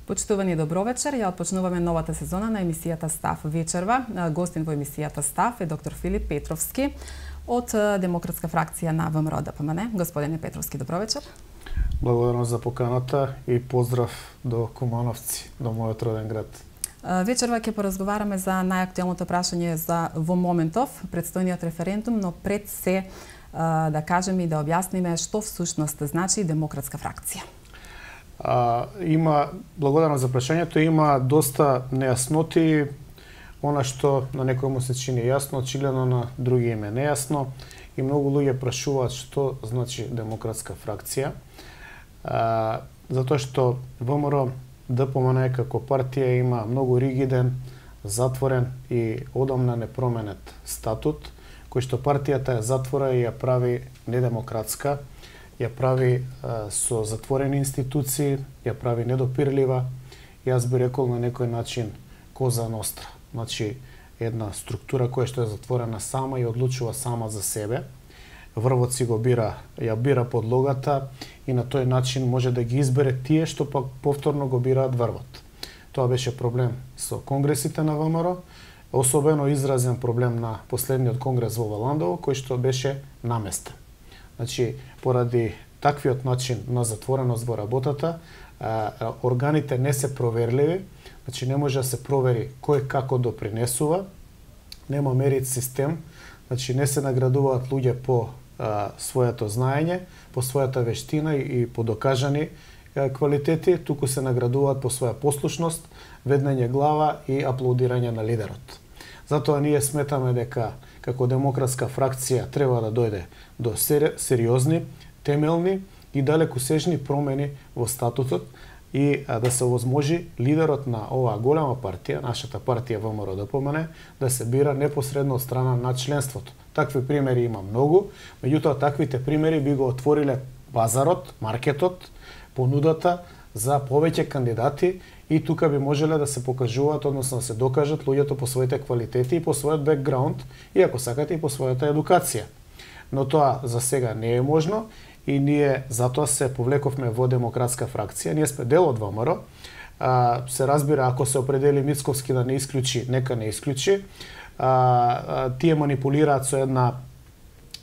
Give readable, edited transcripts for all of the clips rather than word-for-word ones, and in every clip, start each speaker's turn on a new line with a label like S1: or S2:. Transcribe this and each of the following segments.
S1: Почитувани добро вечер, ја отпочнуваме новата сезона на емисијата Став вечерва. Гостин во емисијата Став е доктор Филип Петровски од Демократска фракција на ВМРО ДПМН. Господине Петровски, добро вечер.
S2: Благодарам за поканата и поздрав до Кумановци, до мојот роден град.
S1: Вечерва ќе поразговараме за најактуелното прашање за во моментов, предстојниот референдум, но пред се да кажеме и да објасниме што всушност значи демократска фракција.
S2: Благодарам за прашањето, има доста нејасноти. Она што на некој му се чини јасно, очигледно на други им е нејасно и многу луѓе прашуваат што значи демократска фракција. Затоа што ВМРО ДПМН како партија има многу ригиден, затворен и одамна непроменет статут, кој што партијата ја затвора и ја прави недемократска, ја прави со затворени институции, ја прави недопирлива, јас би рекол на некој начин коза ностра. Значи, една структура која што е затворена сама и одлучува сама за себе. Врвот си го бира, ја бира подлогата и на тој начин може да ги избере тие што пак повторно го бираат врвот. Тоа беше проблем со конгресите на ВМРО, особено изразен проблем на последниот конгрес во Валандово, кој што беше наместен. Значи, поради таквиот начин на затвореност во работата, органите не се проверливи, значи не може да се провери кој како допринесува, нема мерит систем, значи не се наградуваат луѓе по своето знаење, по својата вештина и по докажани квалитети, туку се наградуваат по своја послушност, веднење глава и аплодирање на лидерот. Затоа ние сметаме дека како демократска фракција треба да дојде до сериозни, темелни и далекосежни промени во статутот и да се овозможи лидерот на оваа голема партија, нашата партија ВМРО ДПМН, да се бира непосредно од страна на членството. Такви примери има многу, меѓутоа таквите примери би го отвориле базарот, маркетот, понудата за повеќе кандидати и тука би можеле да се покажуваат, односно да се докажат луѓето по своите квалитети и по својот бекграунд и ако сакате и по својата едукација. Но тоа за сега не е можно и ние затоа се повлековме во демократска фракција. Ние сме дел од ВМРО. Се разбира, ако се определи Мицковски да не исклучи, нека не исклучи. Тие манипулираат со една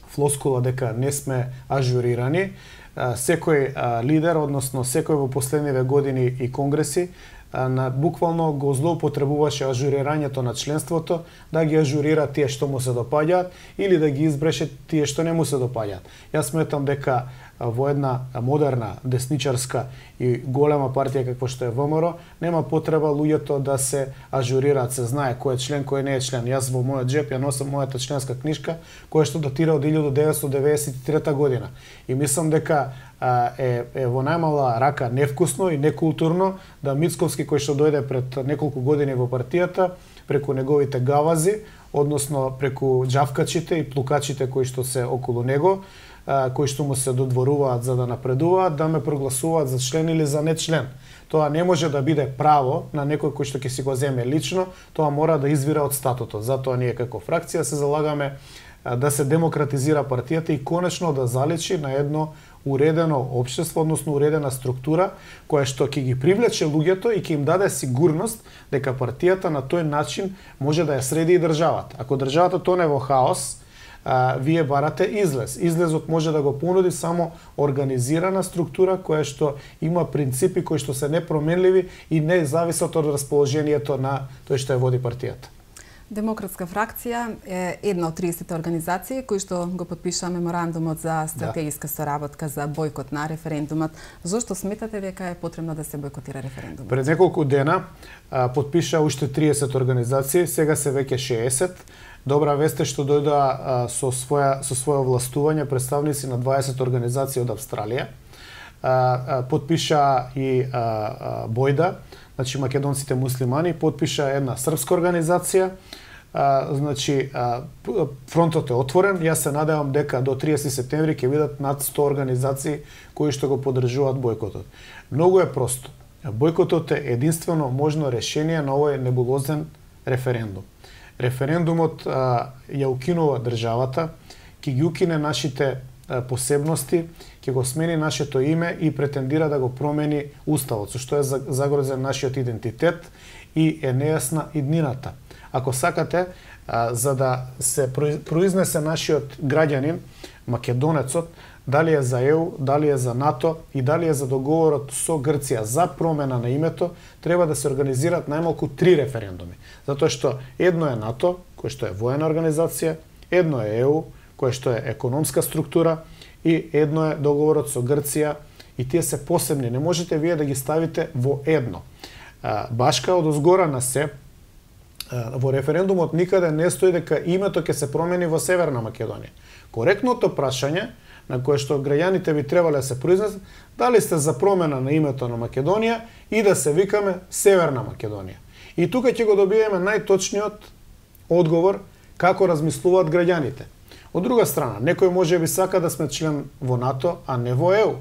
S2: флоскула дека не сме ажурирани. Секој лидер, односно секој во последниве години и конгреси, буквално го злоупотребуваше ажурирањето на членството, да ги ажурира тие што му се допаѓаат или да ги избреше тие што не му се допаѓаат. Јас сметам дека во една модерна, десничарска и голема партија како што е ВМРО, нема потреба луѓето да се ажурираат, се знае кој е член, кој не е член. Јас во мојот џеп ја носам мојата членска книжка, која што датира од 1993 година. И мислам дека е во најмала рака невкусно и некултурно да Мицковски, кој што дојде пред неколку години во партијата, преку неговите гавази, односно преку џавкачите и плукачите кои што се околу него, кои што му се додворуваат за да напредуваат, да ме прогласуваат за член или за не член. Тоа не може да биде право на некој кој што ќе си го земе лично, тоа мора да извира од статутот. Затоа ние како фракција се залагаме да се демократизира партијата и конечно да заличи на едно уредено општество, односно уредена структура, која што ќе ги привлече луѓето и ќе им даде сигурност дека партијата на тој начин може да ја среди и државата. Ако државата тоне во хаос, вие барате излез. Излезот може да го понуди само организирана структура која што има принципи кои што се непроменливи и не зависат од расположението на тој што ја води партијата.
S1: Демократска фракција е една од 30 организации кои што го подпиша меморандумот за стратегиска соработка за бојкот на референдумот. Зошто сметате дека е потребно да се бојкотира референдумот?
S2: Пред неколку дена подпиша уште 30 организации, сега се веќе 60. Добра вест е што дојдоа со своје властување представници на 20 организации од Австралија. Подпиша и Бојда, значи македонците муслимани, подпиша една српска организација. Значи фронтот е отворен. Јас се надевам дека до 30 септември ќе видат над 100 организации кои што го поддржуваат бојкотот. Многу е просто. Бојкотот е единствено можно решение на овој небулозен референдум. Референдумот ја укинува државата, ќе ги укине нашите посебности, ќе го смени нашето име и претендира да го промени уставот, со што е загрозен нашиот идентитет и е нејасна иднината. Ако сакате, за да се произнесе нашиот граѓанин, македонецот, дали е за ЕУ, дали е за НАТО и дали е за договорот со Грција за промена на името, треба да се организираат најмалку 3 референдуми. Затоа што едно е НАТО, кој што е воена организација, едно е ЕУ, кој што е економска структура, и едно е договорот со Грција, и тие се посебни. Не можете вие да ги ставите во едно. Башка од озгора на се, во референдумот никаде не стои дека името ќе се промени во Северна Македонија. Коректното прашање на кое што граѓаните би требале да се произнесат, дали сте за промена на името на Македонија и да се викаме Северна Македонија. И тука ќе го добиеме најточниот одговор како размислуваат граѓаните. Од друга страна, некој може би сака да сме член во НАТО, а не во ЕУ.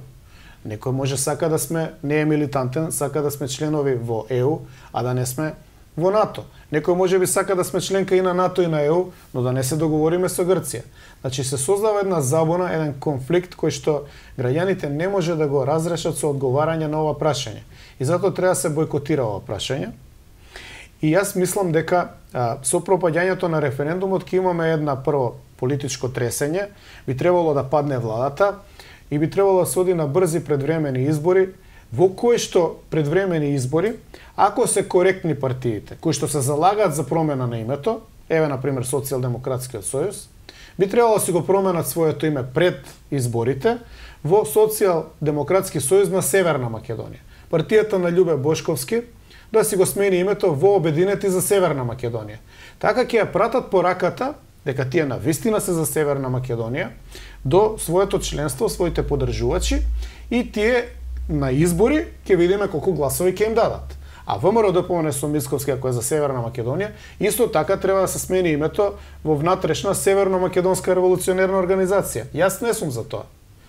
S2: Некој може сака да сме, не е милитантен, сака да сме членови во ЕУ, а да не сме во НАТО. Некој може би сака да сме членка и на НАТО и на ЕУ, но да не се договориме со Грција. Значи се создава една забуна, еден конфликт кој што граѓаните не може да го разрешат со одговарање на ова прашање. И затоа треба да се бойкотира ова прашање. И јас мислам дека со пропаѓањето на референдумот ќе имаме една прво политичко тресење, би требало да падне владата и би требало да се оди на брзи предвремени избори, во кои што предвремени избори, ако се коректни партиите, кои што се залагаат за промена на името, еве на пример Социјалдемократскиот сојуз, би требало да си го променат своето име пред изборите во Социјалдемократски сојуз на Северна Македонија. Партијата на Љубе Бошковски да си го смени името во Обединети за Северна Македонија. Така ќе ја пратат пораката дека тие навистина се за Северна Македонија до своето членство, своите поддржувачи, и тие на избори ќе видиме колку гласови ќе им дадат. А ВМРО ДПМНЕ со Мицковски, ако е за Северна Македонија, исто така треба да се смени името во внатрешна Северно-македонска револуционерна организација. Јас не сум за тоа.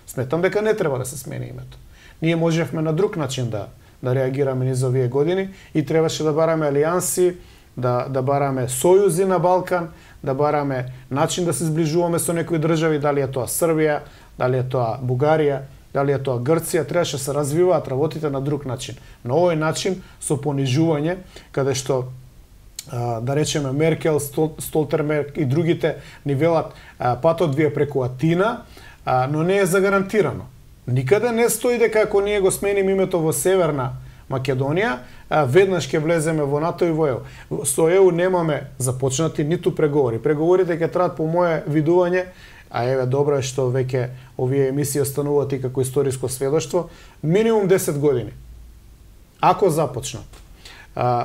S2: Сметам дека не треба да се смени името. Ние можевме на друг начин да реагираме низ овие години и требаше да бараме алијанси, да бараме сојузи на Балкан, да бараме начин да се зближуваме со некои држави, дали е тоа Србија, дали е тоа Бугарија, дали е тоа Грција, требаше да се развиваат работите на друг начин. На овој начин, со понижување, каде што, да речеме, Меркел, Столтерберг и другите ни велат патот ви е преку Атина, но не е загарантирано. Никаде не стои дека ако ние го сменим името во Северна Македонија, веднаш ќе влеземе во НАТО и во ЕУ. Со ЕУ немаме започнати ниту преговори. Преговорите ќе траат по мое видување, а еве добро е што веќе овие емисии остануваат и како историско сведоштво, минимум 10 години. Ако започнат.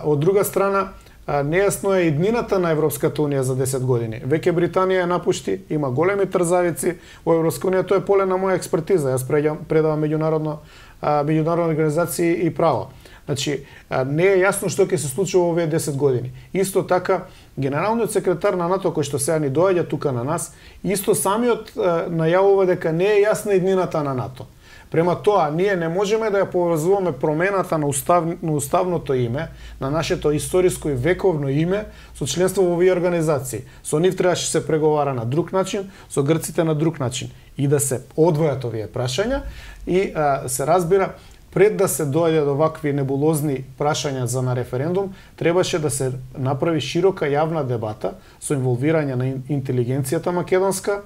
S2: Од друга страна, нејасно е иднината на Европската унија за 10 години. Веќе Британија ја напушти, има големи трзавици во Европска унија, тоа е поле на моја експертиза. Јас предавам меѓународни организации и право. Значи, не е јасно што ќе се случи во овие 10 години. Исто така, генералниот секретар на НАТО, кој што сега ни доаѓа тука на нас, исто самиот најавува дека не е јасна иднината на НАТО. Према тоа, ние не можеме да ја поврзуваме промената на уставното име, на нашето историско и вековно име, со членство во овие организации. Со нив требаше се преговара на друг начин, со грците на друг начин. И да се одвојат овие прашања и се разбира, пред да се доаѓа до вакви небулозни прашања за на референдум, требаше да се направи широка јавна дебата со инволвирање на интелигенцијата македонска,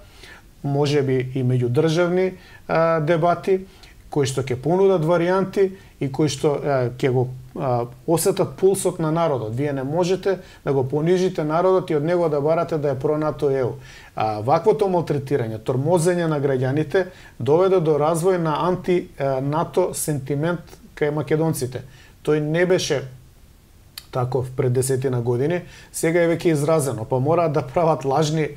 S2: можеби и меѓудржавни дебати, кои што ќе понудат варијанти и кои што ќе го осетат пулсот на народот. Вие не можете да го понижите народот и од него да барате да е про НАТО и ЕУ. Ваквото малтретирање, тормозење на граѓаните доведе до развој на анти-НАТО сентимент кај македонците. Тој не беше таков пред 10 години, сега е веќе изразено, па мораат да прават лажни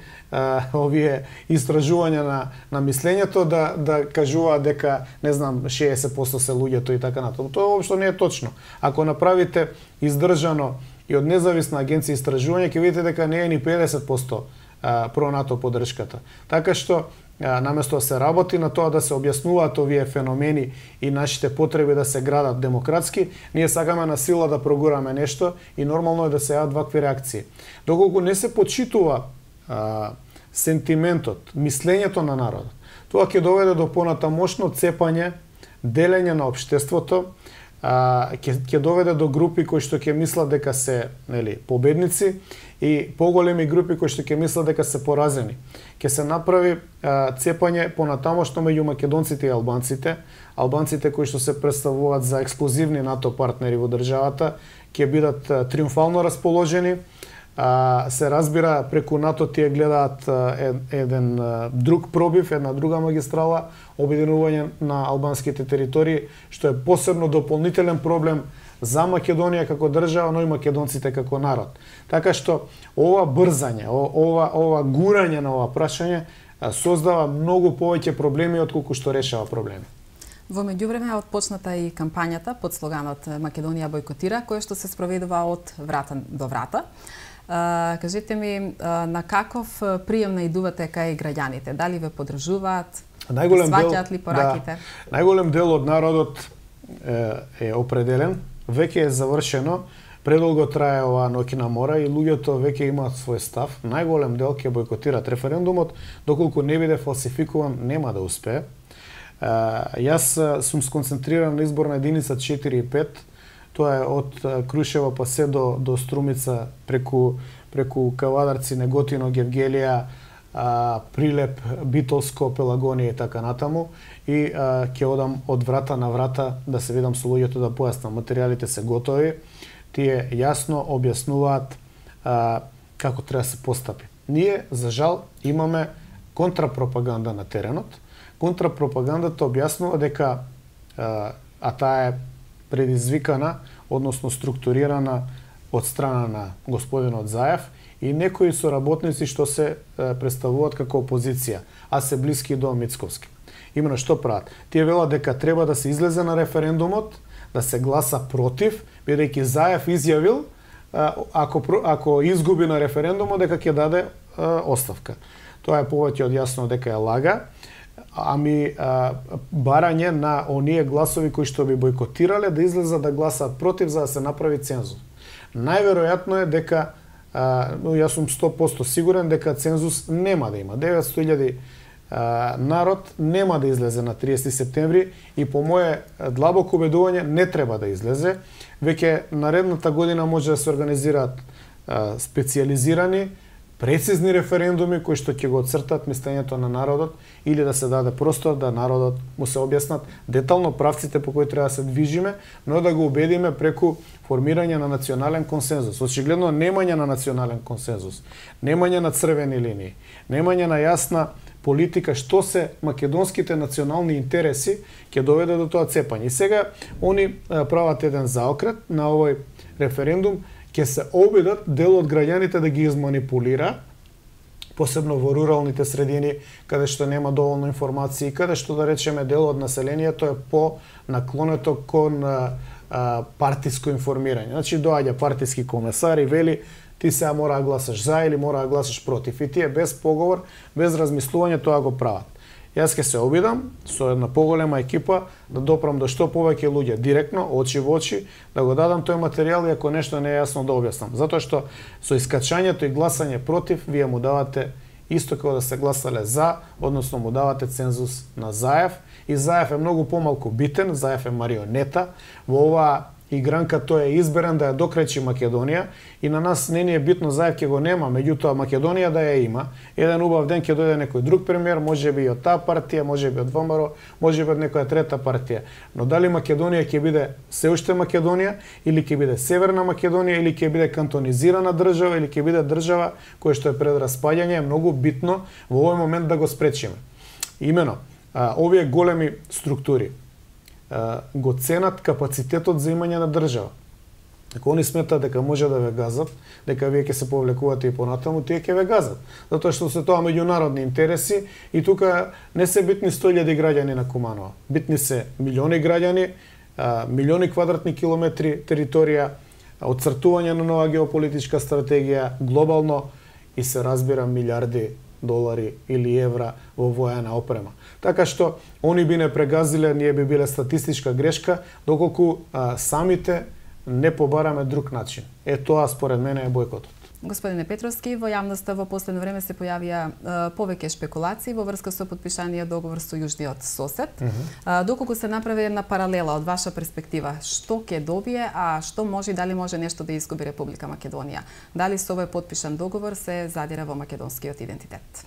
S2: овие истражувања на мислењето, да кажуваат дека, не знам, 60% се луѓето и така натаму. Тоа воопшто не е точно. Ако направите издржано и од независна агенција истражување, ќе видите дека не е ни 50% про НАТО поддршката. Така што, наместо да се работи на тоа да се објаснуваат овие феномени и нашите потреби да се градат демократски, ние сакаме на сила да прогураме нешто и нормално е да се јават вакви реакции. Доколку не се почитува сентиментот, мислењето на народот, Тоа ќе доведе до понатамошно цепање, делење на општеството, ќе доведе до групи кои што ќе мислат дека се, нели, победници и поголеми групи кои што ќе мислат дека се поразени. Ќе се направи цепање понатамошно меѓу македонците и албанците. Албанците кои што се представуваат за ексклузивни НАТО партнери во државата ќе бидат триумфално расположени. Се разбира, преку НАТО тие гледаат еден друг пробив, една друга магистрала, обединување на албанските територии, што е посебно дополнителен проблем за Македонија како држава, но и македонците како народ. Така што ова брзање, ова гурање на ова прашање создава многу повеќе проблеми отколку што решава проблеми.
S1: Во меѓувреме отпочната и кампањата под слоганот Македонија бойкотира, која што се спроведува од врата до врата. Кажете ми, на каков прием наидувате кај граѓаните? Дали ве подржуваат? Сваќаат ли пораките?
S2: Најголем дел од народот е определен, веќе е завршено, предолго трае оваа ноќна мора и луѓето веќе имаат свој став. Најголем дел ќе бойкотират референдумот, доколку не биде фалсификуван, нема да успее. Јас сум сконцентриран на изборна единица 4 и 5. Тоа е од Крушева па се до Струмица, преку Кавадарци, Неготино, Гевгелија, Прилеп, Битолско, Пелагонија и така натаму. И ќе одам од врата на врата да се видам со луѓето, да појаснам. Материјалите се готови. Тие јасно објаснуваат како треба да се постапи. Ние, за жал, имаме контрапропаганда на теренот. Контрапропагандата објаснува дека, таа е предизвикана, односно структурирана од страна на господинот Заев и некои соработници што се представуваат како опозиција, а се блиски до Мицковски. Имено што прават? Тие велат дека треба да се излезе на референдумот, да се гласа против, бидејќи Заев изјавил ако изгуби на референдумот дека ќе даде оставка. Тоа е повеќе од јасно дека е лага. Барање на оние гласови кои што би бойкотирале да излезат да гласаат против за да се направи цензус. Најверојатно е дека, јас сум 100% сигурен дека цензус нема да има. 900.000 народ нема да излезе на 30 септември и по моје длабоко убедување не треба да излезе. Веќе наредната година може да се организираат специјализирани прецизни референдуми кои што ќе го отцртат мислењето на народот или да се даде простор да народот му се објаснат детално правците по кои треба да се движиме, но да го убедиме преку формирање на национален консензус. Очигледно немање на национален консензус, немање на црвени линии, немање на јасна политика што се македонските национални интереси ќе доведе до тоа цепање. И сега они прават еден заокрет на овој референдум, ќе се обидат дел од граѓаните да ги изманипулира, посебно во руралните средини, каде што нема доволно информации, каде што, да речеме, дел од населението е по-наклонето кон партиско информирање. Значи, доаѓа партиски комесар и вели, ти сега мора да гласаш за или мора да гласаш против. И тие без поговор, без размислување тоа го прават. Јас ќе се обидам со една поголема екипа да допрам до што повеќе луѓе директно, очи во очи, да го дадам тој материјал и ако нешто не е јасно да објаснам. Затоа што со искачањето и гласање против, вие му давате исто како да се гласале за, односно му давате цензус на Заев. И Заев е многу помалку битен, Заев е марионета. Во оваа игранка тој е изберен да ја докречи Македонија и на нас не ни е битно Заев ќе го нема, меѓутоа Македонија да ја има. Еден убав ден ќе дојде некој друг премиер, можеби и од таа партија, можеби од ВМРО, можеби од некоја трета партија. Но дали Македонија ќе биде се уште Македонија или ќе биде Северна Македонија или ќе биде кантонизирана држава или ќе биде држава која што е пред распаѓање, е многу битно во овој момент да го спречиме. Имено, овие големи структури го ценат капацитетот за имање на држава. Ако они сметат дека може да ве газат, дека вие ќе се повлекувате и понатаму, тие ќе ве газат. Затоа што се тоа меѓународни интереси и тука не се битни 100.000 граѓани на Куманова. Битни се милиони граѓани, милиони квадратни километри територија, отцртување на нова геополитичка стратегија, глобално и се разбира милиарди долари или евра во воена опрема. Така што они би не прегазиле, ние би биле статистичка грешка, доколку самите не побараме друг начин. Тоа според мене е бојкотот.
S1: Господине Петровски, во јавноста во последно време се појавија повеќе шпекулации во врска со потпишаниот договор со јужниот сосед. Доколку се направи една паралела од ваша перспектива, што ќе добие, а што може и дали може нешто да изгуби Република Македонија? Дали со овој потпишан договор се задира во македонскиот идентитет?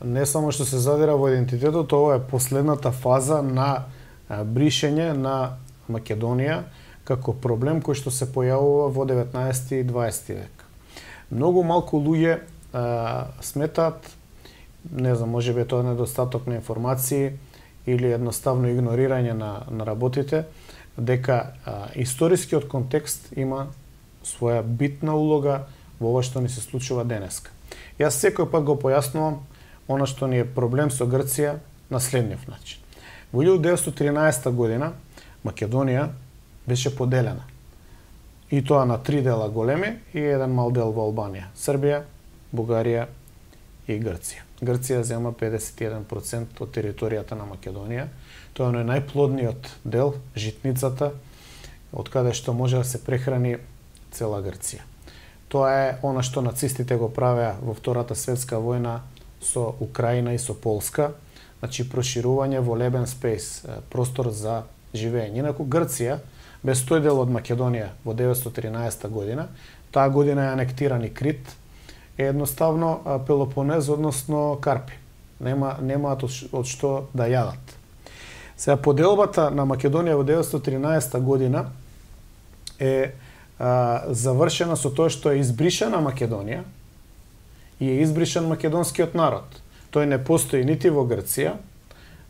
S2: Не само што се задира во идентитетот, ова е последната фаза на бришење на Македонија како проблем кој што се појавува во 19 и 20 век. Многу малку луѓе сметаат, не знам, може би тоа е недостаток на информации или едноставно игнорирање на работите, дека историскиот контекст има своја битна улога во ова што ни се случува денеска. Јас секој пат го појаснувам она што ни е проблем со Грција на следниот начин. Во 1913 година Македонија беше поделена. И тоа на 3 дела големи и еден мал дел во Албанија. Србија, Бугарија и Грција. Грција зема 51% од територијата на Македонија. Тоа е најплодниот дел, житницата, од каде што може да се прехрани цела Грција. Тоа е она што нацистите го правеа во Втората светска војна со Украина и со Полска, значи проширување во лебен спейс, простор за живење. Инаку Грција, без тој дел од Македонија во 1913 година, таа година е анектиран и Крит, е едноставно Пелопонез, односно Карпи. Немаат од што да јадат. Сега, поделбата на Македонија во 1913 година е завршена со тоа што е избришена Македонија и е избришен македонскиот народ. Тој не постои нити во Грција,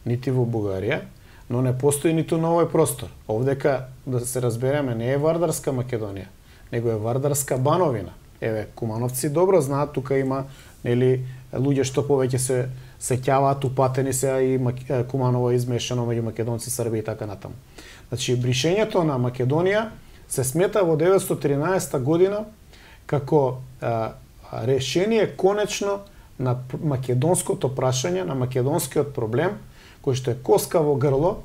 S2: нити во Бугарија, но не постои ниту на овој простор. Овдека, да се разбереме, не е Вардарска Македонија, него е Вардарска Бановина. Еве, кумановци добро знаат, тука има луѓе што повеќе се сеќаваат, упатени се и Куманово е измешано меѓу македонци, срби и така натаму. Значи, бришењето на Македонија се смета во 1913 година како решение конечно на македонското прашање, на македонскиот проблем, кој што е коска во грло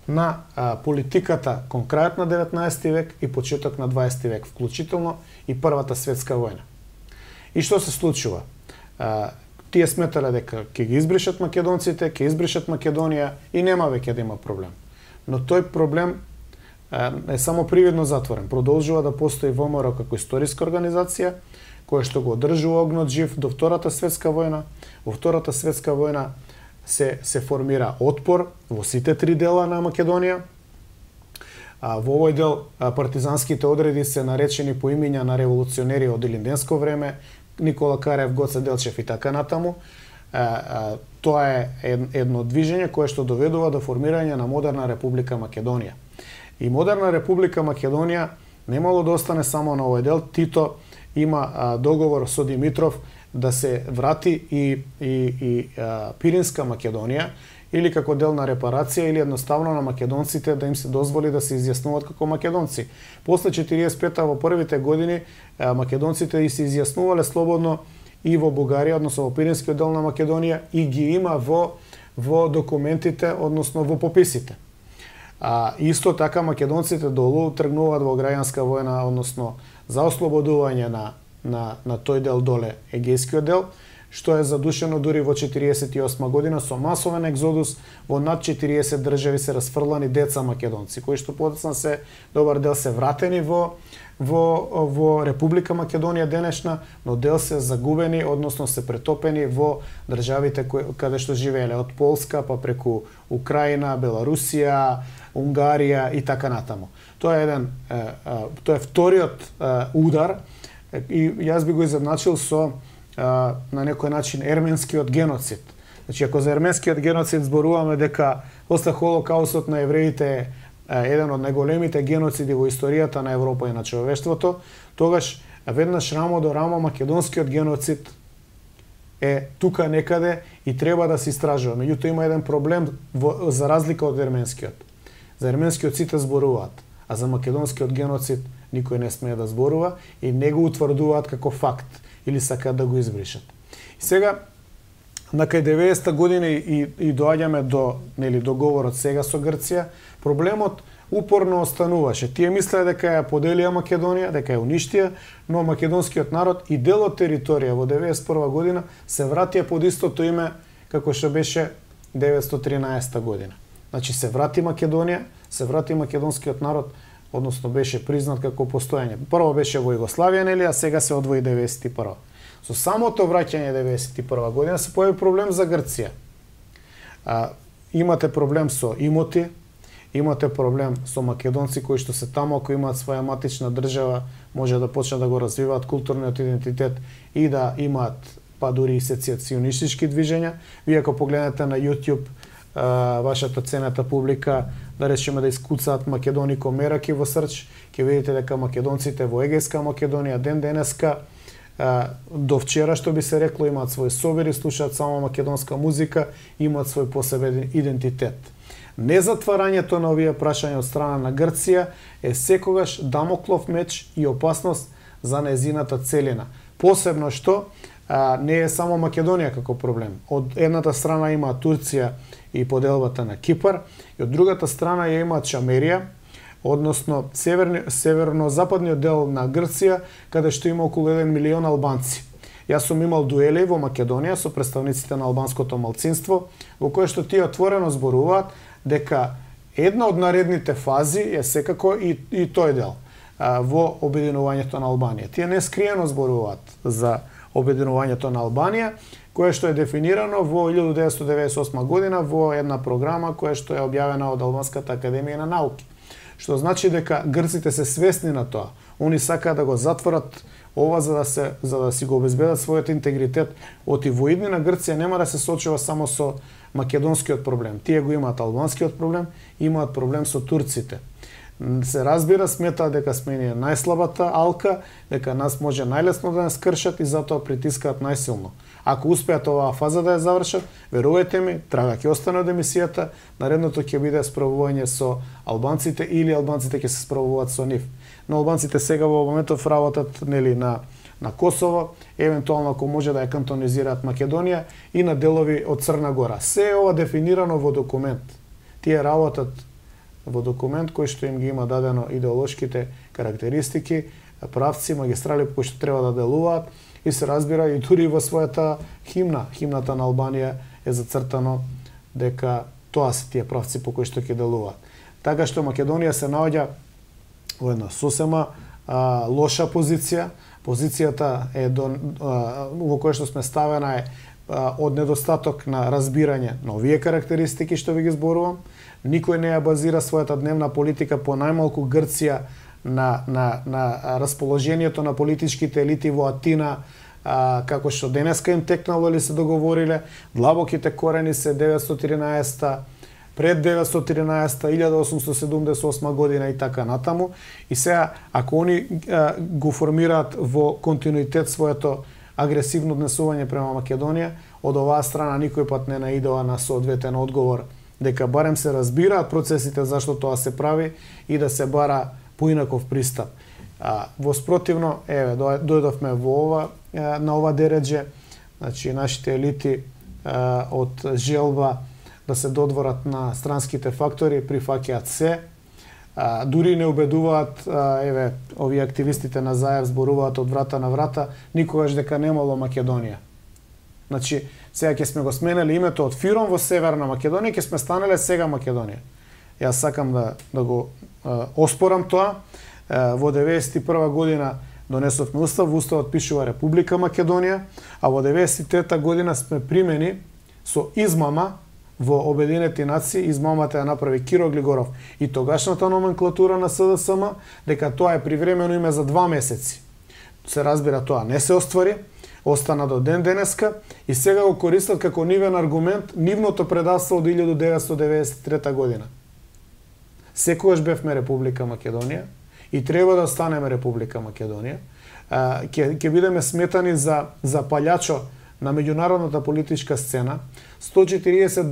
S2: на политиката кон крајот на 19 век и почеток на 20 век, вклучително и Првата светска војна. И што се случува? Тие сметале дека ќе ги избришат македонците, ќе избришат Македонија и нема веќе да има проблем. Но тој проблем е само привидно затворен. Продолжува да постои ВМРО како историска организација, која што го одржува огнот жив до Втората светска војна. Во Втората светска војна се формира отпор во сите 3 дела на Македонија. Во овој дел партизанските одреди се наречени по имиња на револуционери од Илинденско време, Никола Карев, Гоце Делчев и така натаму. Тоа е едно движење кое што доведува до формирање на модерна Република Македонија. И модерна Република Македонија немало да остане само на овој дел. Тито има договор со Димитров да се врати и Пиринска Македонија, или како дел на репарација, или едноставно на македонците да им се дозволи да се изјаснуваат како македонци. После 45-та во првите години македонците и се изјаснувале слободно и во Бугарија, односно во Пиринскиот дел на Македонија, и ги има во документите, односно во пописите. Исто така македонците долу тргнуваат во граѓанска војна, односно за ослободување на тој дел доле, Егејскиот дел, што е задушено дури во 1948 година со масовен екзодус. Во над 40 држави се расфрлани деца македонци, кои што подоцна се добар дел се вратени во Република Македонија денешна, но дел се загубени, односно се претопени во државите каде што живееле, од Полска па преку Украина, Беларусија, Унгарија и така натаму. Тоа е вториот удар и јас би го изедначил со на некој начин ерменскиот геноцид. Значи, ако за ерменскиот геноцид зборуваме дека после Холокаустот на евреите е еден од најголемите геноциди во историјата на Европа и на човештвото, тогаш веднаш рамо до рамо македонскиот геноцид е тука некаде и треба да се истражува. Меѓутоа има еден проблем за разлика од ерменскиот. За ерменскиот сите зборуваат, а за македонскиот геноцид никој не смее да зборува и не го утврдуваат како факт или сакаат да го избришат. И сега, на кај 90-та година и доаѓаме до договорот сега со Грција, проблемот упорно остануваше. Тие мислеа дека ја поделија Македонија, дека ја уништија, но македонскиот народ и дел од територија во 91 година се вратија под истото име како што беше 913 година. Значи се врати Македонија, се врати македонскиот народ, односно беше признат како постојање. Прво беше во Југославија, нели, а сега се одвои 91. Со самото враќање 91 година се појави проблем за Грција. Имате проблем со имоти, имате проблем со македонци кои што се таму, ако имаат своја матична држава, може да почнат да го развиваат културниот идентитет и да имаат па дури и сецесионистички движења. Вие ако погледнете на YouTube вашата цената публика, да речеме да искуцаат Македонико Мераки во Срч, ќе видите дека македонците во Егејска Македонија ден денеска до вчера, што би се рекло, имаат свој собери, слушаат само македонска музика, имаат свој посебен идентитет. Незатварањето на овие прашања од страна на Грција е секогаш дамоклов меч и опасност за нејзината целина. Посебно што не е само Македонија како проблем. Од едната страна има Турција и поделбата на Кипар, и од другата страна ја има Чамерија, односно северно-западниот дел на Грција, каде што има околу 1 милион албанци. Јас сум имал дуели во Македонија со представниците на албанското малцинство, во кое што тие отворено зборуваат дека една од наредните фази е секако и тој дел во обединувањето на Албанија. Тие не скриено зборуваат за обединувањето на Албанија, кое што е дефинирано во 1998 година во една програма која што е објавена од Албанската академија на науки. Што значи дека грците се свесни на тоа. Они сакаат да го затворат ова за да си го обезбедат својот интегритет. Во иднина Грција нема да се соочува само со македонскиот проблем. Тие го имаат албанскиот проблем, имаат проблем со турците. Се разбира, сметаат дека сме ние најслабата алка, дека нас може најлесно да не скршат и затоа притискаат најсилно. Ако успеат оваа фаза да ја завршат, верувајте ми, Трага ќе остане од емисијата, наредното ќе биде справување со албанците или албанците ќе се справуваат со нив. Но албанците сега во моментов работат нели на Косово, евентуално ако може да ја кантонизираат Македонија и на делови од Црна Гора. Се е ова дефинирано во документ. Тие работат во документ кој што им ги има дадено идеолошките карактеристики, правци, магистрали кои што треба да делуваат и се разбира и дури во својата химната на Албанија е зацртано дека тоа се тие правци по кои што ќе делуваат. Така што Македонија се наоѓа во една сосема лоша позиција. Позицијата е во која што сме ставена е од недостаток на разбирање на овие карактеристики што ви ги зборувам. Никој не ја базира својата дневна политика, по најмалку Грција, на расположението на политичките елити во Атина, како што денеска им текнало или се договориле. Длабоките корени се 913 пред 913 1878 година и така натаму. И сега, ако они го формираат во континуитет своето агресивно однесување према Македонија, од оваа страна никој пат не наидува на соодветен одговор, дека барем се разбираат процесите зашто тоа се прави и да се бара поинаков пристап. Во спротивно, дојдовме на ова дередже, значи нашите елити од желба да се додворат на странските фактори, прифаќаат се, дури не убедуваат, овие активистите на Заев зборуваат од врата на врата, никогаш дека немало Македонија. Значи, сега ќе сме го сменели името од Фиром во Северна Македонија, ќе сме станеле сега Македонија. Јас сакам да го оспорам тоа. Во 91 година донесовме устав, во уставот пишува Република Македонија, а во 93 година сме примени со измама во Обединети нации, измамата ја направи Киро Глигоров и тогашната номенклатура на СДСМ, дека тоа е привремено име за 2 месеци. Се разбира, тоа не се оствари, остана до ден денеска и сега го користат како нивен аргумент нивното предавство од 1993 година. Секогаш бевме Република Македонија и треба да останеме Република Македонија. Ќе бидеме сметани за палјачо на меѓународната политичка сцена. 140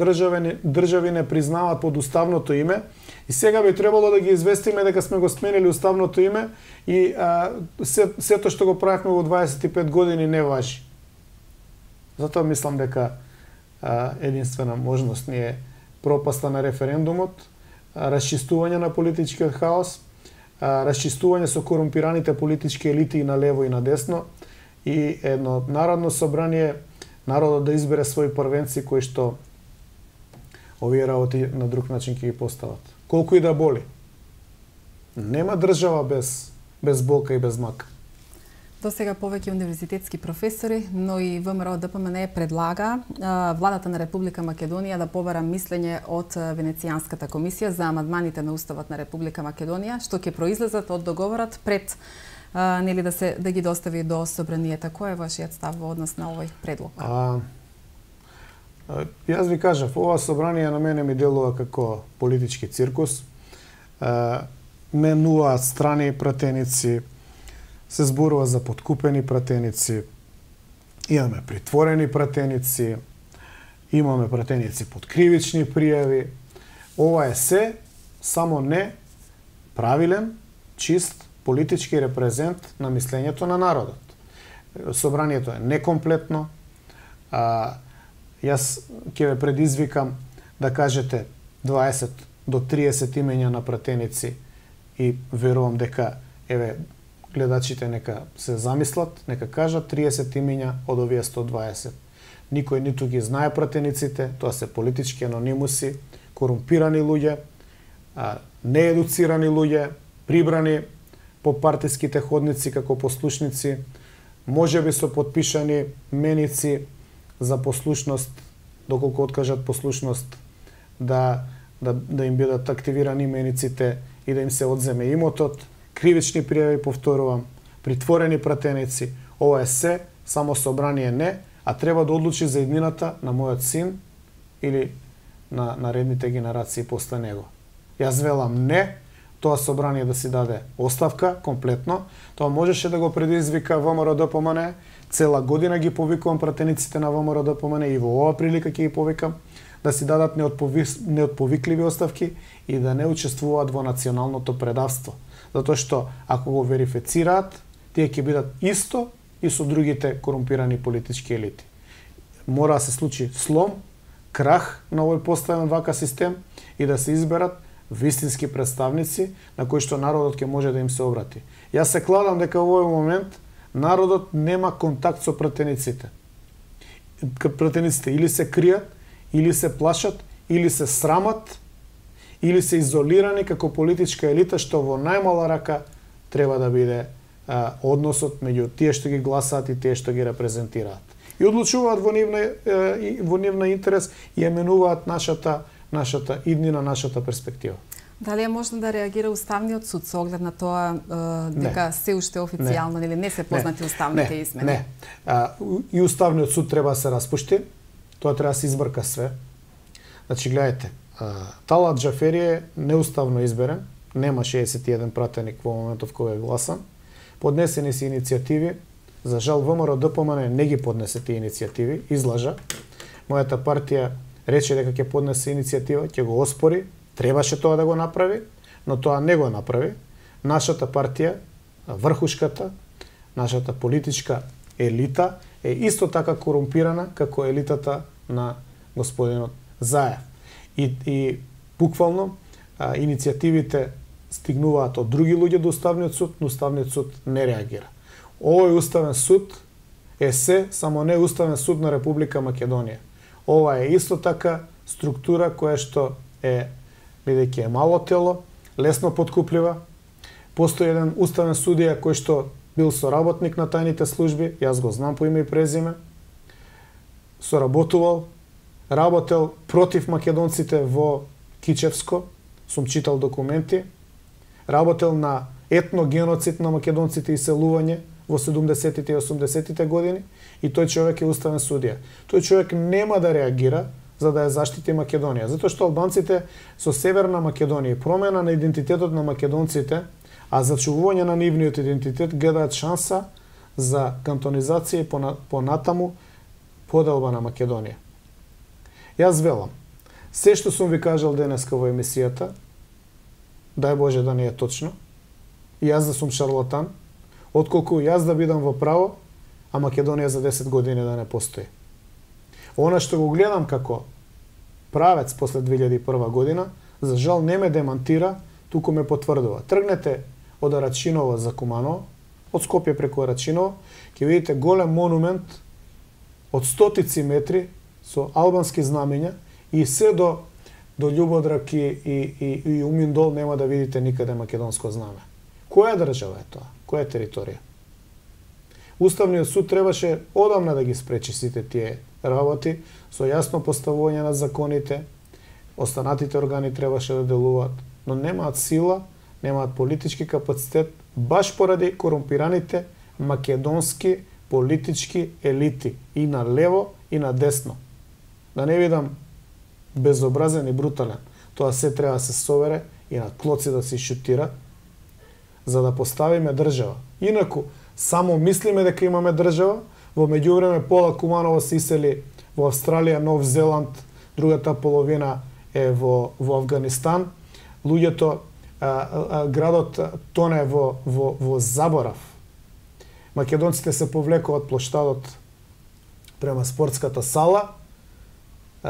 S2: држави не признаваат под уставното име и сега би требало да ги известиме дека сме го сменили уставното име и сето што го правевме во 25 години не важи. Затоа мислам дека единствена можност ни е пропаста на референдумот, расчистување на политичкиот хаос, расчистување со корумпираните политички елити и на лево и на десно и едно народно собрание, народот да избере своји првенци кои што овие работи на друг начин ќе ги постават. Колку и да боли. Нема држава без болка и без мака.
S1: До сега повеќе универзитетски професори, но и ВМРО ДПМН предлага владата на Република Македонија да побара мислење од Венецијанската комисија за амандманите на Уставот на Република Македонија, што ќе произлезат од договорот пред нели да ги достави до собранието. Кој е вашиот став во однос на овој предлог?
S2: Јас ви кажав, ова собрание на мене ми делува како политички циркус. Менуваат страни пратеници, се зборува за подкупени пратеници, имаме притворени пратеници, имаме пратеници под кривични пријави. Ова е се, само не правилен, чист политички репрезент на мислењето на народот. Собранието е некомплетно. Јас ќе ве предизвикам да кажете 20 до 30 имења на пратеници и верувам дека гледачите нека се замислат, нека кажат 30 имења од овие 120. Никој ниту ги знае пратениците, тоа се политички анонимуси, корумпирани луѓе, неедуцирани луѓе, прибрани по партиските ходници како послушници, можеби со подпишани меници за послушност, доколку откажат послушност, да им бидат активирани мениците и да им се одземе имотот, кривични пријави, повторувам, притворени пратеници. Ова е се, само собрание не, а треба да одлучи за иднината на мојот син или на наредните генерации после него. Јас велам не, тоа собрание да си даде оставка комплетно. Тоа можеше да го предизвика ВМРО ДПМН. Цела година ги повикувам пратениците на ВМРО ДПМН и во оваа прилика ќе ги повикам да си дадат неотповикливи оставки и да не учествуваат во националното предавство. Затоа што ако го верифицираат, тие ќе бидат исто и со другите корумпирани политички елити. Мора да се случи слом, крах на овој поставен вака систем и да се изберат вистински представници на кои што народот ќе може да им се обрати. Јас се кладам дека во овој момент народот нема контакт со пратениците. Пратениците или се кријат, или се плашат, или се срамат, или се изолирани како политичка елита, што во најмала рака треба да биде односот меѓу тие што ги гласаат и тие што ги репрезентираат. И одлучуваат во нивна интерес и еменуваат нашата иднина, нашата перспектива.
S1: Дали е можно да реагира Уставниот суд со оглед на тоа дека се уште официјално или не се познати уставните измени?
S2: Не. И Уставниот суд треба да се распушти. Тоа треба да се избрка све. Значи, гледайте, Талат Џафери е неуставно изберен, нема 61 пратеник во моментов кога е гласан. Поднесени се иницијативи, за жал ВМРО ДПМН не ги поднесе тие иницијативи, излажа. Мојата партија рече дека ќе поднесе иницијатива, ќе го оспори, требаше тоа да го направи, но тоа не го направи. Нашата партија, врхушката, нашата политичка елита е исто така корумпирана како елитата на господинот Заев. И буквално иницијативите стигнуваат од други луѓе до Уставниот суд, но Уставниот суд не реагира. Овој Уставен суд е се, само не Уставен суд на Република Македонија. Ова е исто така структура која што е, бидејќи е мало тело, лесно подкуплива. Постои еден уставен судија кој што бил соработник на тајните служби, јас го знам по име и презиме, соработувал, работел против македонците во Кичевско, сум читал документи, работел на етногеноцид на македонците и селување во 70-тите и 80-тите години и тој човек е уставен судија. Тој човек нема да реагира за да ја заштити Македонија, затоа што албанците со Северна Македонија и промена на идентитетот на македонците, а зачувување на нивниот идентитет гледаат шанса за кантонизација и понатаму поделба на Македонија. Јас велам, се што сум ви кажал денеска во емисијата, дај Боже да не е точно, јас да сум шарлатан, отколку јас да бидам во право, а Македонија за 10 години да не постои. Она што го гледам како правец после 2001 година, За жал не ме демантира, туку ме потврдува. Тргнете од Рачиново за Куманово, од Скопје преку Рачиново, ќе видите голем монумент од стотици метри со албански знамења и се до Љубодрак и Уминдол нема да видите никаде македонско знаме. Која држава е тоа? Која територија? Уставниот суд требаше одамна да ги спречи сите тие работи, со јасно поставување на законите, останатите органи требаше да делуваат, но немаат сила, немаат политички капацитет, баш поради корумпираните македонски политички елити и на лево и на десно. Да не видам безобразен и брутален. Тоа се треба да се собере и на клоци да се шутира, за да поставиме држава. Инаку, само мислиме дека имаме држава, во меѓувреме пола Куманово се исели во Австралија, Нов Зеланд, другата половина е во Афганистан. Луѓето, градот тоне во заборав. Македонците се повлекуваат плоштадот према спортската сала,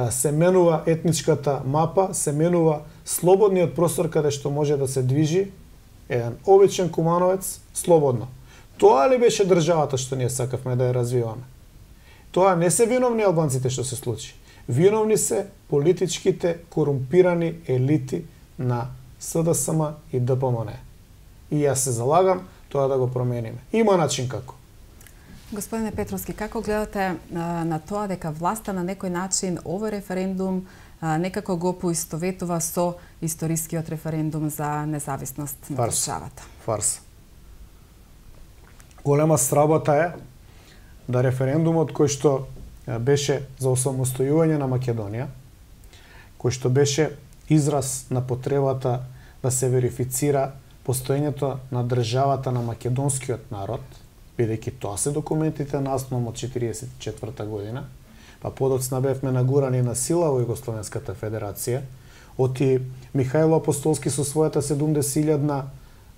S2: се менува етничката мапа, се менува слободниот простор каде што може да се движи еден обичен кумановец слободно. Тоа ли беше државата што ние сакавме да ја развиваме? Тоа не се виновни албанците што се случи. Виновни се политичките корумпирани елити на СДСМ и ДПМН. И јас се залагам тоа да го промениме. Има начин како.
S1: Господине Петровски, како гледате на тоа дека власта на некој начин овој референдум некако го поистоветува со историскиот референдум за независност на државата?
S2: Фарс. Голема сработа е да референдумот кој што беше за осамостојување на Македонија, кој што беше израз на потребата да се верифицира постоењето на државата на македонскиот народ, бидејќи тоа се документите на АСНОМ од 1944 година, па подоцна бевме нагурани на сила во Југословенската федерација, оти Михајло Апостолски со својата 70.000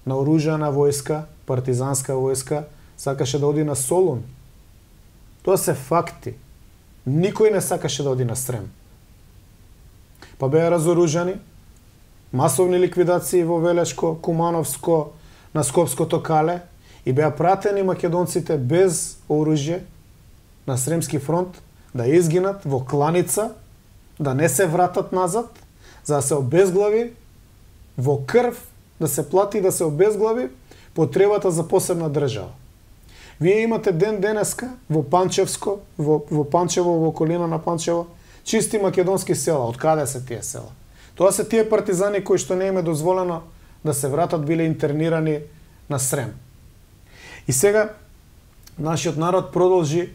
S2: наоружана војска, партизанска војска, сакаше да оди на Солун. Тоа се факти. Никој не сакаше да оди на Срем. Па беа разоружани, масовни ликвидации во Велешко, Кумановско, на Скопското Кале, и беа пратени македонците без оружје на Сремски фронт да изгинат во кланица, да не се вратат назад, за да се обезглави во крв, да се плати и да се обезглави потребата за посебна држава. Вие имате ден денеска во Панчевско, во Панчево, во околина на Панчево, чисти македонски села. Од каде се тие села? Тоа се тие партизани кои што не им е дозволено да се вратат, биле интернирани на Срем. И сега нашиот народ продолжи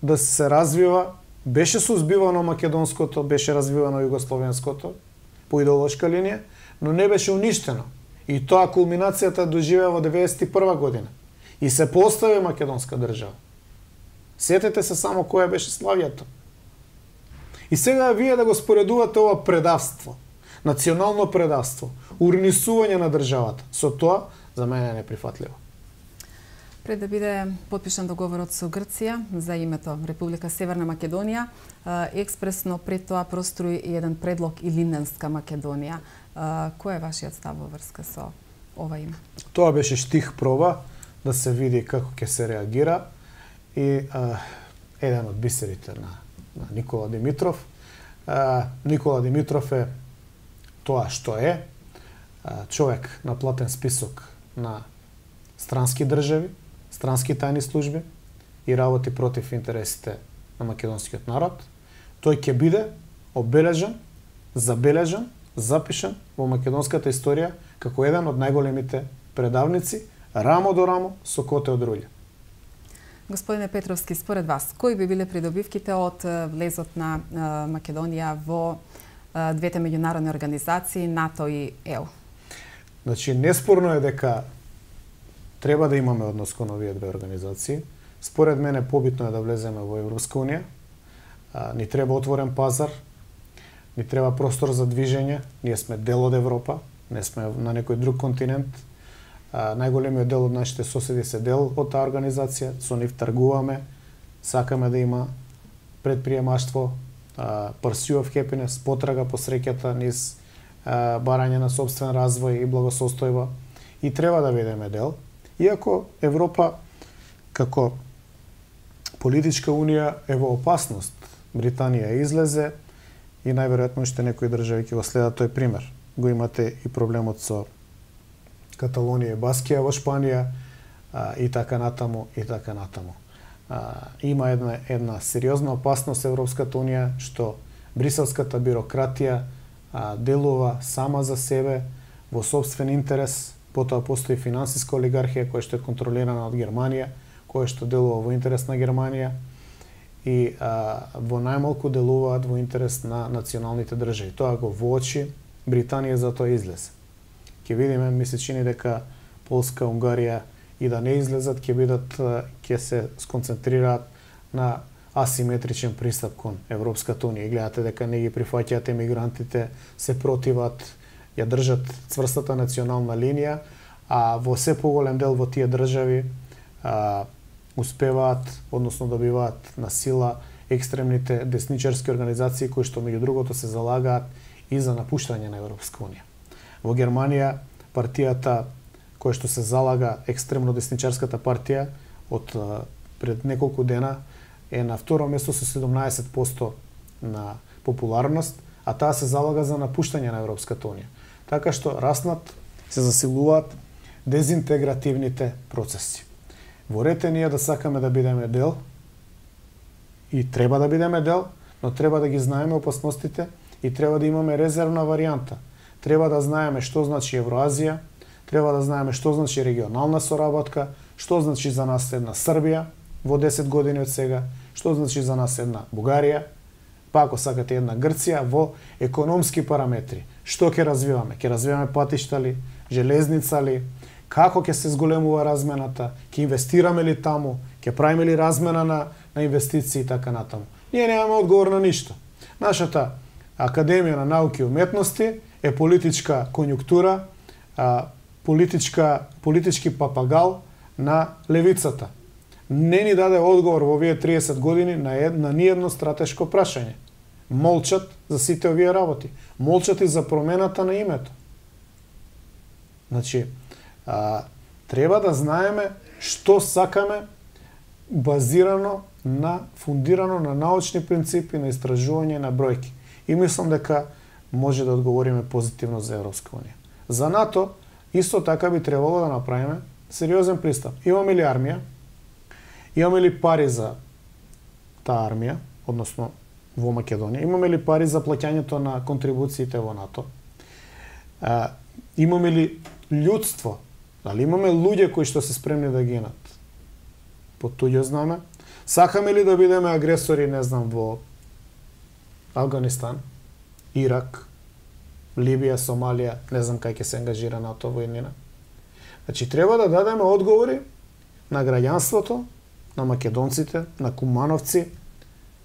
S2: да се развива, беше сузбивано македонското, беше развивано југословенското по идеолошка линија, но не беше уништено. И тоа кулминацијата доживеа во 1991 година. И се постави македонска држава. Сетете се само која беше славјето. И сега вие да го споредувате ова предавство, национално предавство, урнисување на државата, со тоа за мене е неприфатливо.
S1: Пред да биде потпишан договорот со Грција за името Република Северна Македонија, експресно пред тоа прострои и еден предлог Илинденска Македонија. Кој е вашиот став во врска со ова име?
S2: Тоа беше штих проба да се види како ќе се реагира и еден од бисерите на Никола Димитров. Никола Димитров е тоа што е, човек на платен список на странски држави, странски тајни служби и работи против интересите на македонскиот народ. Тој ќе биде обележан, забележан, запишан во македонската историја како еден од најголемите предавници, рамо до рамо со Коте од Рулја.
S1: Господине Петровски, според вас, кои би биле придобивките од влезот на Македонија во двете меѓународни организации, НАТО и ЕУ?
S2: Значи, неспорно е дека треба да имаме однос кон овие две организации. Според мене, побитно е да влеземе во Европска унија. Ни треба отворен пазар, ни треба простор за движење. Ние сме дел од Европа, не сме на некој друг континент. Најголемиот дел од нашите соседи се дел од таа организација, со нив тргуваме, сакаме да има предприемаштво, pursuit of happiness, потрага по среќата низ барање на собствен развој и благосостојба и треба да бидеме дел. Иако Европа како политичка унија е во опасност. Британија излезе и најверојатно уште некои држави ќе го следат тој пример. Го имате и проблемот со Каталонија и Баскија во Шпанија и така натаму и така натаму. Има една сериозна опасност Европската унија што бриселската бирократија делува сама за себе во собствен интерес, потоа постои финансиска олигархија која што е контролирана од Германија, која што делува во интерес на Германија и во најмалку делуваат во интерес на националните држави. Тоа го воочи Британија, затоа излезе. Ќе видиме, ми се чини дека Полска, Унгарија и да не излезат, ќе се сконцентрираат на асиметричен пристап кон Европската унија. И гледате дека не ги прифаќаат емигрантите, се противат, ја држат цврстата национална линија, а во се поголем дел во тие држави успеваат, односно добиваат на сила екстремните десничарски организации кои што меѓу другото се залагаат и за напуштање на Европска унија. Во Германија партијата која што се залага, екстремно десничарската партија, од пред неколку дена е на второ место со 17% на популарност, а таа се залага за напуштање на Европската унија. Така што раснат, се засилуваат дезинтегративните процеси. Во ред е ние да сакаме да бидеме дел и треба да бидеме дел, но треба да ги знаеме опасностите и треба да имаме резервна варијанта. Треба да знаеме што значи Евроазија, треба да знаеме што значи регионална соработка, што значи за нас една Србија во 10 години од сега, што значи за нас една Бугарија, па ако сакате една Грција во економски параметри. Што ќе развиваме? Ќе развиваме патишта ли, железница ли, како ќе се зголемува размената, ќе инвестираме ли таму, ќе правиме ли размена на инвестиции и така натаму. Ние немаме одговор на ништо. Нашата Академија на науки и уметности е политичка конјуктура, политички папагал на левицата. Не ни даде одговор во овие 30 години на ниедно стратешко прашање. Молчат за сите овие работи. Молчат и за промената на името. Значи, треба да знаеме што сакаме фундирано на научни принципи, на истражување на бројки. И мислам дека може да одговориме позитивно за Европска унија. За НАТО исто така би требало да направиме сериозен пристап. Имаме ли армија? Имаме ли пари за таа армија, односно во Македонија? Имаме ли пари за плаќањето на контрибуциите во НАТО? Имаме ли људство? Дали имаме луѓе кои што се спремни да гинат под туѓо знаме? Сакаме ли да бидеме агресори, не знам, во Авганистан, Ирак, Либија, Сомалија, не знам кај ќе се ангажира НАТО во еднина? Значи, треба да дадеме одговори на граѓанството, на македонците, на кумановци,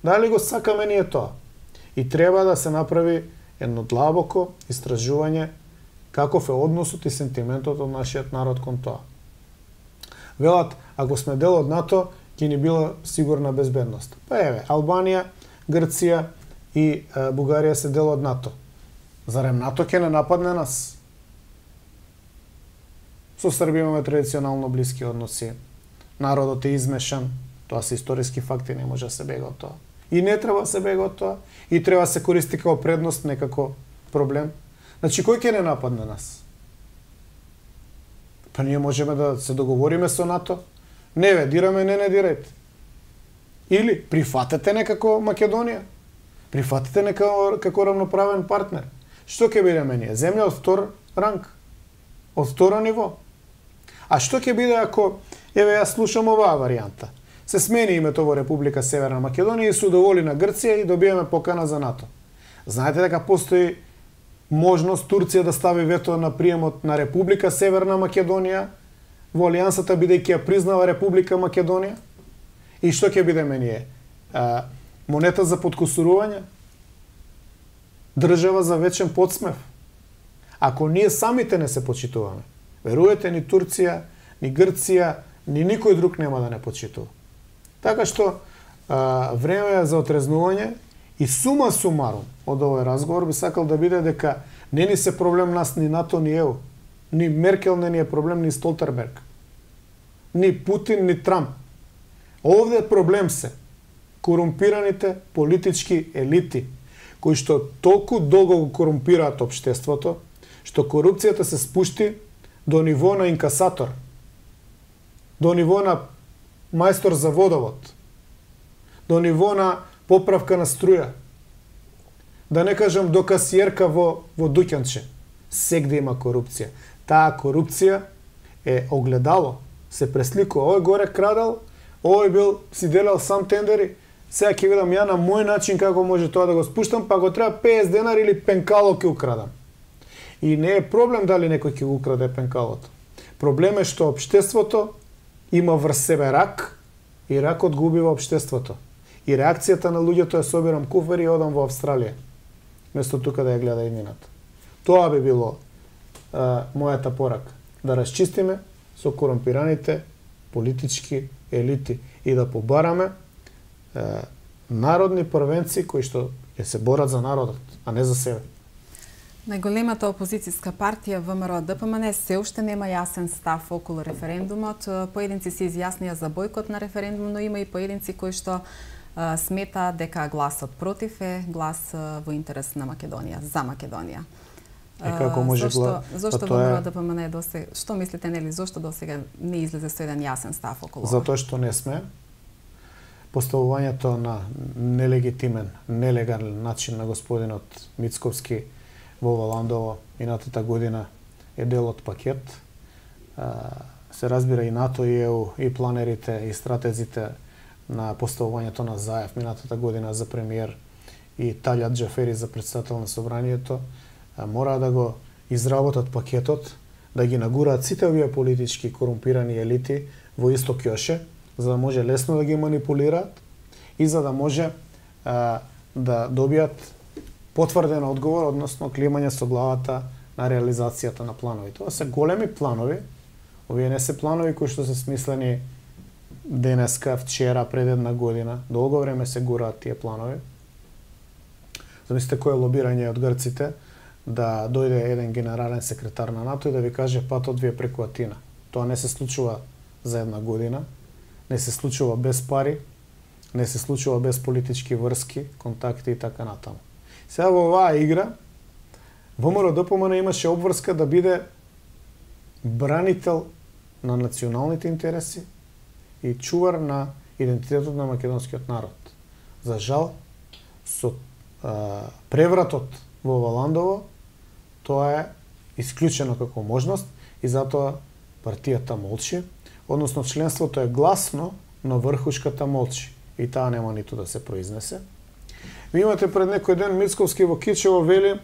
S2: дали го сакаме ние тоа. И треба да се направи едно длабоко истражување каков е односот и сентиментот од нашиот народ кон тоа. Велат, ако сме дел од НАТО, ќе ни била сигурна безбедност. Па еве, Албанија, Грција и Бугарија се дел од НАТО. Зарем НАТО ќе не нападне нас? Со Србија имаме традиционално блиски односи. Народот е измешан, тоа се историски факти, не може да се бега од тоа. И не треба да се бега од тоа, и треба да се користи како предност, не како проблем. Значи, кој ќе не нападне нас? Па ние можеме да се договориме со НАТО. Не ве дираме, не дирајте. Или прифатете не како Македонија. Прифатете не како равноправен партнер. Што ќе бидеме ние? Земја од втор ранг. Од второ ниво. А што ќе биде ако, еве јас слушам оваа варијанта. Се смени името во Република Северна Македонија и се удоволи на Грција и добиваме покана за НАТО. Знаете дека постои можност Турција да стави вето на приемот на Република Северна Македонија во алијансата, бидејќи ја признава Република Македонија? И што ќе бидеме ние? Монета за подкусурување? Држава за вечен подсмев? Ако ние самите не се почитуваме, верувате, ни Турција, ни Грција, ни никој друг нема да не почитува. Така што време е за отрезнување и сума сумарум од овој разговор би сакал да биде дека Не ни се проблем нас ни НАТО, ни ЕУ. Ни Меркел не ни е проблем, ни Столтерберг. Ни Путин, ни Трамп. Овде проблем се корумпираните политички елити, кои што толку долго го корумпираат општеството, што корупцијата се спушти до ниво на инкасатор, до ниво на мајстор за водовод, до ниво на поправка на струја, да не кажам до касиерка во дуќанче. Сегде има корупција. Таа корупција е огледало, се пресликува. Овој горе крадал, овој бил си делал сам тендери, сега ќе видам ја на мој начин како може тоа да го спуштам, па го треба 50 денари или пенкало ќе украдам. И не е проблем дали некој ќе го украде пенкалото. Проблем е што општеството има врз себе рак и ракот го убива општеството. И реакцијата на луѓето е собирам куфери и одам во Австралија, место тука да ја гледа иднината. Тоа би било мојата порака. Да расчистиме со корумпираните политички елити и да побараме народни првенци кои што ќе се борат за народот, а не за себе.
S1: Најголемата опозицијска партија ВМРО-ДПМН се уште нема јасен став околу референдумот. Поединци се изјаснија за бојкот на референдум, но има и поединци кои што смета дека гласот против е глас во интерес на Македонија, за Македонија.
S2: Како може
S1: зошто ВМРО-ДПМН досега, што мислите, нели, зошто досега не излезе со еден јасен став околу ова?
S2: Затоа што не сме. Поставувањето на нелегитимен, нелегален начин на господинот Мицковски во Валандово минатата година е дел од пакет. Се разбира и НАТО, и ЕУ, и планерите, и стратезите на поставувањето на Заев минатата година за премиер и Талјат Џафери за председател на собранието, мора да го изработат пакетот, да ги нагураат сите овие политички корумпирани елити во исто кјоше, за да може лесно да ги манипулираат и за да може да добијат потврден одговор, односно климање со главата на реализацијата на планови. Тоа се големи планови, овие не се планови кои што се смислени денеска, вчера, пред една година. Долго време се гураат тие планови. Замислите кој е лобирање од грците да дојде еден генерален секретар на НАТО и да ви каже патот ви е преку Атина. Тоа не се случува за една година, не се случува без пари, не се случува без политички врски, контакти и така натаму. Сега во оваа игра ВМРО-ДПМН имаше обврска да биде бранител на националните интереси и чувар на идентитетот на македонскиот народ. За жал, со превратот во Валандово, тоа е исклучено како можност и затоа партијата молчи, односно членството е гласно, но врхушката молчи и таа нема ниту да се произнесе. Ви имате пред некој ден Мицковски во Кичево вели,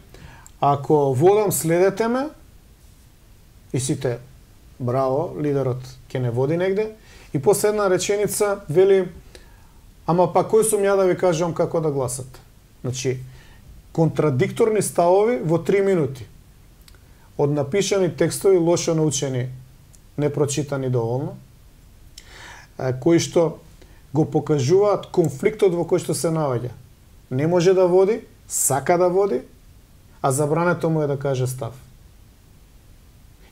S2: ако водам следете ме, и сите браво, лидерот ќе не води негде, и после една реченица вели, ама па кој сум ја да ви кажам како да гласате. Значи, контрадикторни ставови во 3 минути. Од напишани текстови, лошо научени, непрочитани доволно, кои што го покажуваат конфликтот во кој што се наоѓа. Не може да води, сака да води, а забрането му е да каже став.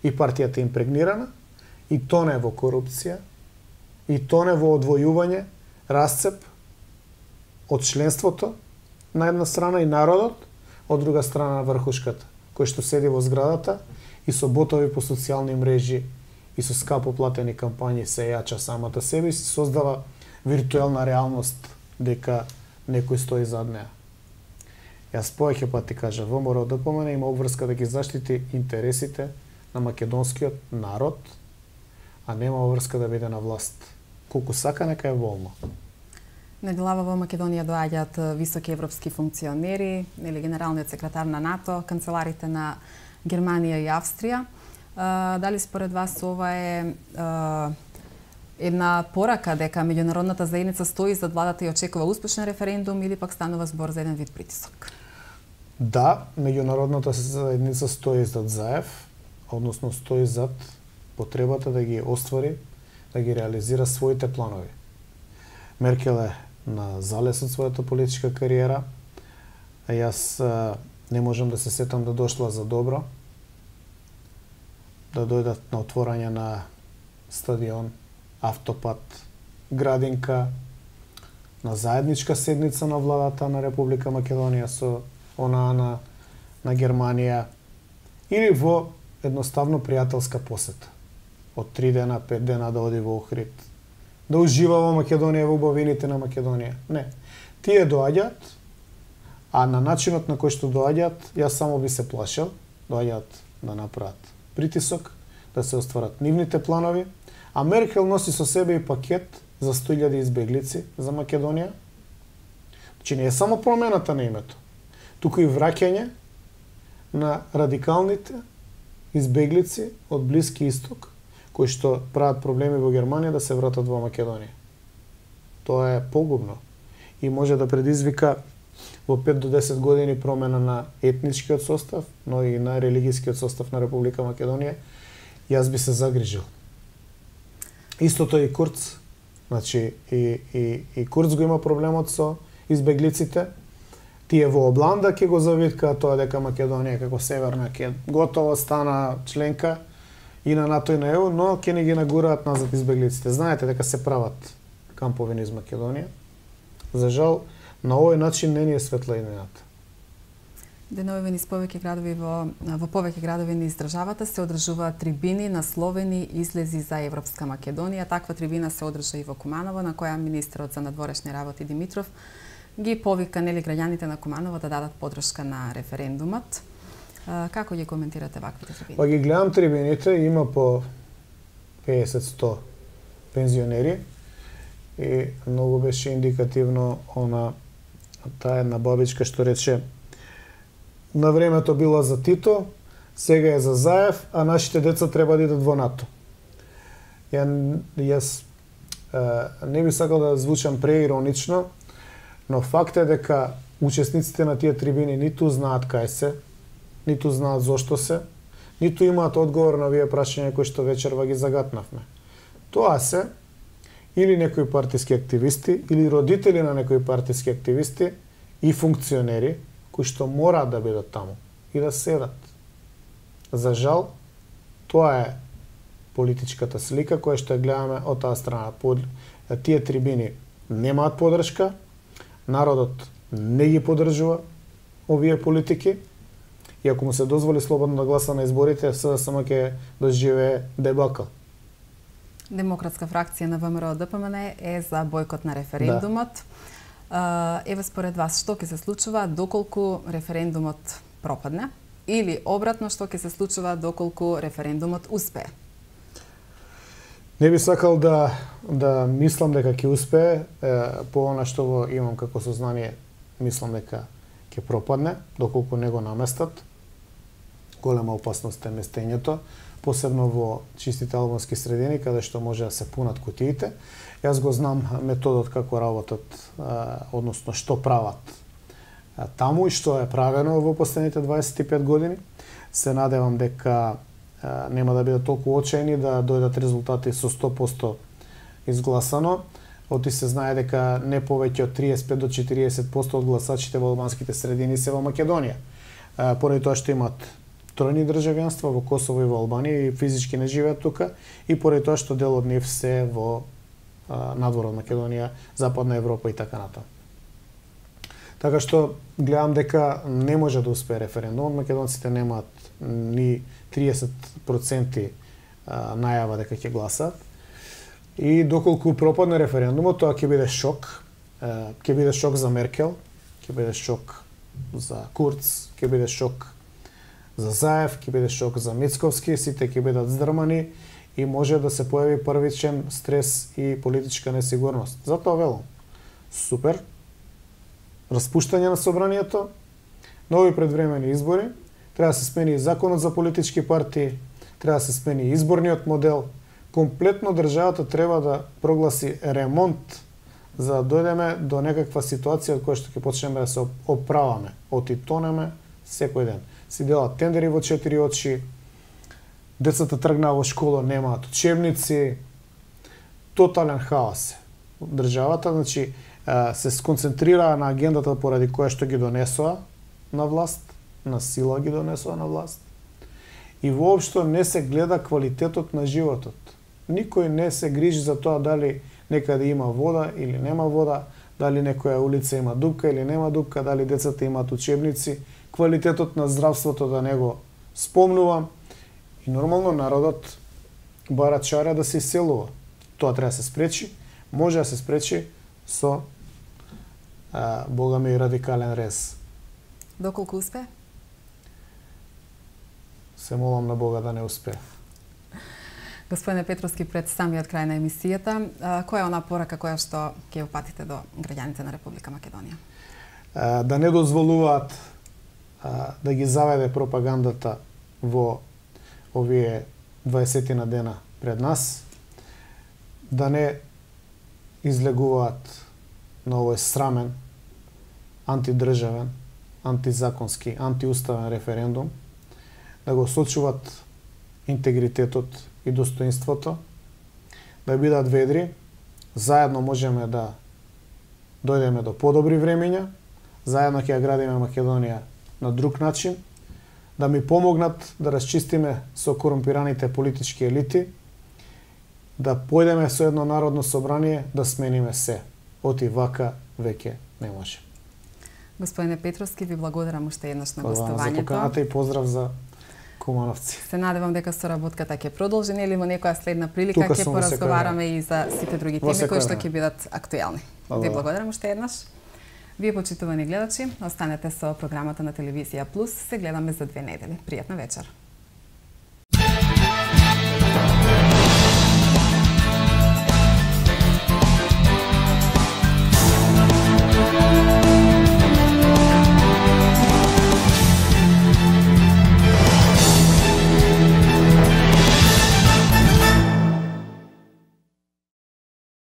S2: И партијата е импрегнирана, и тоне во корупција, и тоне во одвојување, расцеп од членството на една страна и народот, од друга страна на врхушката, кој што седи во зградата и со ботови по социјални мрежи и со скапо платени кампањи се јача самата себе и се создава виртуелна реалност дека некој стои зад неа. Јас повеќе пати кажа, ВМРО-ДПМН има обврска да ги заштити интересите на македонскиот народ, а нема обврска да биде на власт. Колку сака, нека е волно.
S1: Неделава во Македонија доаѓаат високи европски функционери, или генералниот секретар на НАТО, канцеларите на Германија и Австрија. Дали според вас ова е една порака дека меѓународната заедница стои зад владата и очекува успешен референдум или пак станува збор за еден вид притисок?
S2: Да, меѓународната заедница стои зад Заев, односно стои зад потребата да ги оствари, да ги реализира своите планови. Меркел е на залез од својата политичка кариера, а јас Не можам да се сетам да дошла за добро, да дојдат на отворање на стадион, автопат, градинка, на заедничка седница на владата на Република Македонија со онаа на Германија, или во едноставно пријателска посета. Од 3 дена, 5 дена да оди во Охрид, да ужива во Македонија, во убавините на Македонија. Не. Тие доаѓаат, а на начинот на кој што доаѓаат, јас само би се плашел, доаѓаат да направат притисок, да се остварат нивните планови, а Меркел носи со себе и пакет за 100.000 избеглици за Македонија. Значи не е само промената на името, туку и враќање на радикалните избеглици од Блиски Исток, кои што прават проблеми во Германија, да се вратат во Македонија. Тоа е погубно и може да предизвика во 5 до 10 години промена на етничкиот состав, но и на религискиот состав на Република Македонија. Јас би се загрижил. Истото и Курц. Значи, и Курц го има проблемот со избеглиците. Тие во Обланда ќе го завиткаат тоа дека Македонија како Северна ќе готово стана членка и на НАТО и на ЕУ, но ќе не ги нагураат назад избеглиците. Знаете дека се прават кампови низ Македонија. За жал, на овој начин не ни е светла идејата.
S1: Денови низ повеќе градови во повеќе градови низ државата се одржуваат трибини насловени излези за Европска Македонија. Таква трибина се одржа и во Куманово, на која министерот за надворешни работи Димитров ги повика граѓаните на Куманово да дадат подршка на референдумот. Како ги коментирате ваквите трибини?
S2: Па ги гледам трибините, има по 50-100 пензионери и многу беше индикативно таа една бабичка што рече: на времето била за Тито, сега е за Заев, а нашите деца треба да идат во НАТО. Јас не би сакал да звучам преиронично, но факт е дека учесниците на тие трибини ниту знаат кај се, ниту знаат зошто се, ниту имаат одговор на овие прашања кои што вечерва ги загатнавме. Тоа се или некои партиски активисти, или родители на некои партиски активисти и функционери кои што мораат да бидат таму и да седат. За жал, тоа е политичката слика која што ја гледаме од таа страна. Тие трибини немаат подршка, народот не ги поддржува овие политики и ако му се дозволи слободно да гласа на изборите, СДСМ ќе доживее дебакл.
S1: Демократска фракција на ВМРО ДПМН е за бойкот на референдумот. Еве според вас, што ќе се случува доколку референдумот пропадне? Или обратно, што ќе се случува доколку референдумот успее?
S2: Не би сакал да мислам дека ќе успее. По она што го имам како сознание, мислам дека ќе пропадне, доколку не го наместат. Голема опасност е местењето, посебно во чистите албански средини, каде што може да се пунат кутиите. Јас го знам методот како работат, односно што прават таму и што е правено во последните 25 години. Се надевам дека нема да бидат толку очајни да дојдат резултати со 100% изгласано. Оти се знае дека не повеќе од 35 до 40% од гласачите во албанските средини се во Македонија. Поради тоа што имат тројни државјанства во Косово и во Албанија и физички не живеат тука, и поради тоа што дел од нив се во надвор од Македонија, Западна Европа и така натаму. Така што гледам дека не може да успее референдумот. Македонците немаат ни 30% најава дека ќе гласат. И доколку пропадне референдумот, тоа ќе биде шок. Ќе биде шок за Меркел, ќе биде шок за Курц, ќе биде шок за Заев, ќе биде шок за Мицковски, сите ќе бидат здрмани и може да се појави првичен стрес и политичка несигурност. Затоа велам, супер, распуштање на собранието, нови предвремени избори, треба да се смени законот за политички партии, треба да се смени изборниот модел, комплетно државата треба да прогласи ремонт за да дојдеме до некаква ситуација од која што ќе почнеме да се оправаме, отитонеме секој ден. Си делат тендери во 4 очи, децата тргнаа во школа, немаат учебници, тотален хаос. Државата, значи, се сконцентрираа на агендата поради која што ги донесоа на власт, на сила ги донесува на власт. И воопшто не се гледа квалитетот на животот. Никој не се грижи за тоа дали некаде има вода или нема вода, дали некоја улица има дупка или нема дупка, дали децата имаат учебници, квалитетот на здравството да не го спомнувам. И нормално народот бара чара да се иселува. Тоа треба да се спречи. Може да се спречи со богами радикален рез.
S1: Доколку успе?
S2: Се молам на Бога да не успе.
S1: Господине Петровски, пред самиот крај на емисијата, која е она порака која што ќе упатите до граѓаните на Република Македонија?
S2: Да не дозволуваат да ги заведе пропагандата во овие 20 на дена пред нас, да не излегуваат на овој срамен, антидржавен, антизаконски, антиуставен референдум, да го сочуват интегритетот и достоинството, да бидат ведри, заедно можеме да дојдеме до подобри времења, заедно ќе ја градиме Македонија на друг начин, да ми помогнат да расчистиме со корумпираните политички елити, да појдеме со едно народно собрание да смениме се. Оти вака веќе не може.
S1: Господине Петровски, ви благодарам уште еднаш на гостувањето.
S2: За поканата и поздрав за Кумановци.
S1: Се надевам дека соработката ќе продолжи, или во некоја следна прилика ќе поразговараме и за сите други теми кои што ќе бидат актуелни. Ви благодарам уште еднаш. Вие, почитувани гледачи, останете со програмата на Телевизија Плюс. Се гледаме за 2 недели. Пријатна вечер.